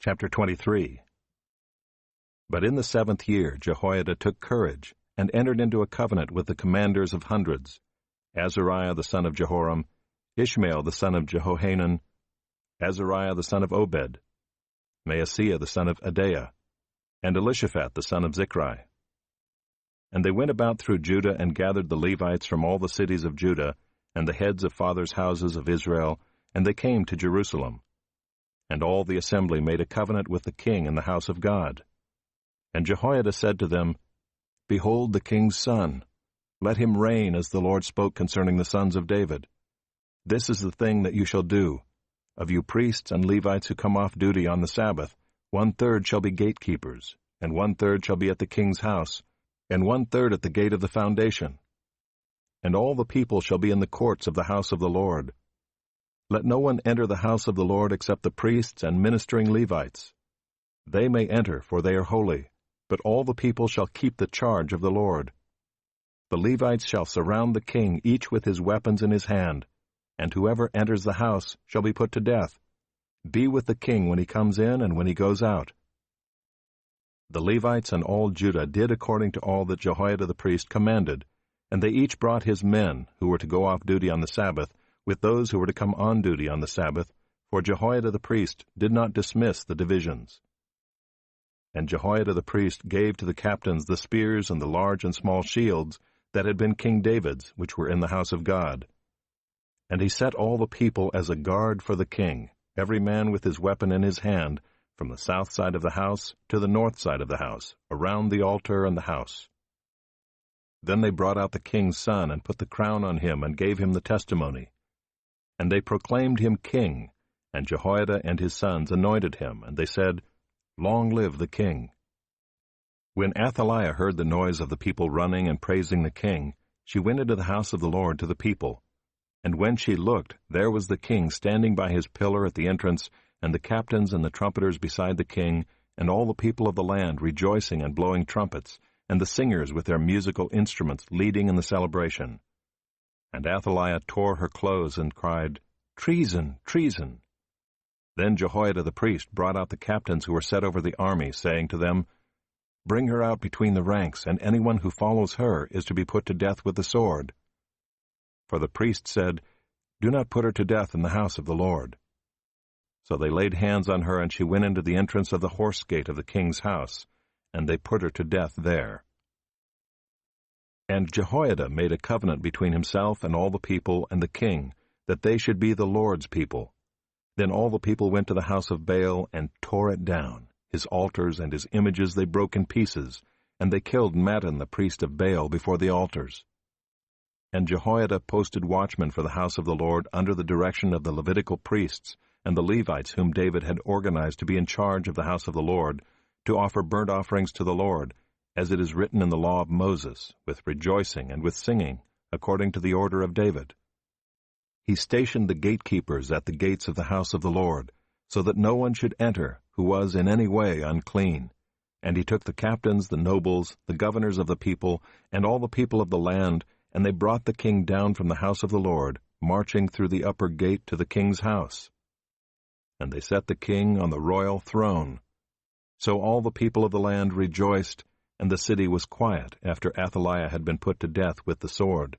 Chapter 23. But in the 7th year Jehoiada took courage, and entered into a covenant with the commanders of hundreds, Azariah the son of Jehoram, Ishmael the son of Jehohanan, Azariah the son of Obed, Maaseiah the son of Adaiah, and Elishaphat the son of Zichri. And they went about through Judah and gathered the Levites from all the cities of Judah, and the heads of fathers' houses of Israel, and they came to Jerusalem. And all the assembly made a covenant with the king in the house of God. And Jehoiada said to them, Behold the king's son. Let him reign as the Lord spoke concerning the sons of David. This is the thing that you shall do. Of you priests and Levites who come off duty on the Sabbath, 1/3 shall be gatekeepers, and 1/3 shall be at the king's house, and 1/3 at the gate of the foundation. And all the people shall be in the courts of the house of the Lord. Let no one enter the house of the Lord except the priests and ministering Levites. They may enter, for they are holy, but all the people shall keep the charge of the Lord. The Levites shall surround the king, each with his weapons in his hand, and whoever enters the house shall be put to death. Be with the king when he comes in and when he goes out. The Levites and all Judah did according to all that Jehoiada the priest commanded, and they each brought his men, who were to go off duty on the Sabbath, with those who were to come on duty on the Sabbath, for Jehoiada the priest did not dismiss the divisions. And Jehoiada the priest gave to the captains the spears and the large and small shields that had been King David's, which were in the house of God. And he set all the people as a guard for the king, every man with his weapon in his hand, from the south side of the house to the north side of the house, around the altar and the house. Then they brought out the king's son and put the crown on him and gave him the testimony. And they proclaimed him king, and Jehoiada and his sons anointed him, and they said, Long live the king. When Athaliah heard the noise of the people running and praising the king, she went into the house of the Lord to the people. And when she looked, there was the king standing by his pillar at the entrance, and the captains and the trumpeters beside the king, and all the people of the land rejoicing and blowing trumpets, and the singers with their musical instruments leading in the celebration. And Athaliah tore her clothes and cried, Treason! Treason! Then Jehoiada the priest brought out the captains who were set over the army, saying to them, Bring her out between the ranks, and anyone who follows her is to be put to death with the sword. For the priest said, Do not put her to death in the house of the Lord. So they laid hands on her, and she went into the entrance of the horse gate of the king's house, and they put her to death there. And Jehoiada made a covenant between himself and all the people and the king, that they should be the Lord's people. Then all the people went to the house of Baal and tore it down. His altars and his images they broke in pieces, and they killed Mattan the priest of Baal before the altars. And Jehoiada posted watchmen for the house of the Lord under the direction of the Levitical priests and the Levites whom David had organized to be in charge of the house of the Lord, to offer burnt offerings to the Lord, as it is written in the law of Moses, with rejoicing and with singing, according to the order of David. He stationed the gatekeepers at the gates of the house of the Lord, so that no one should enter who was in any way unclean. And he took the captains, the nobles, the governors of the people, and all the people of the land, and they brought the king down from the house of the Lord, marching through the upper gate to the king's house. And they set the king on the royal throne. So all the people of the land rejoiced, and the city was quiet after Athaliah had been put to death with the sword.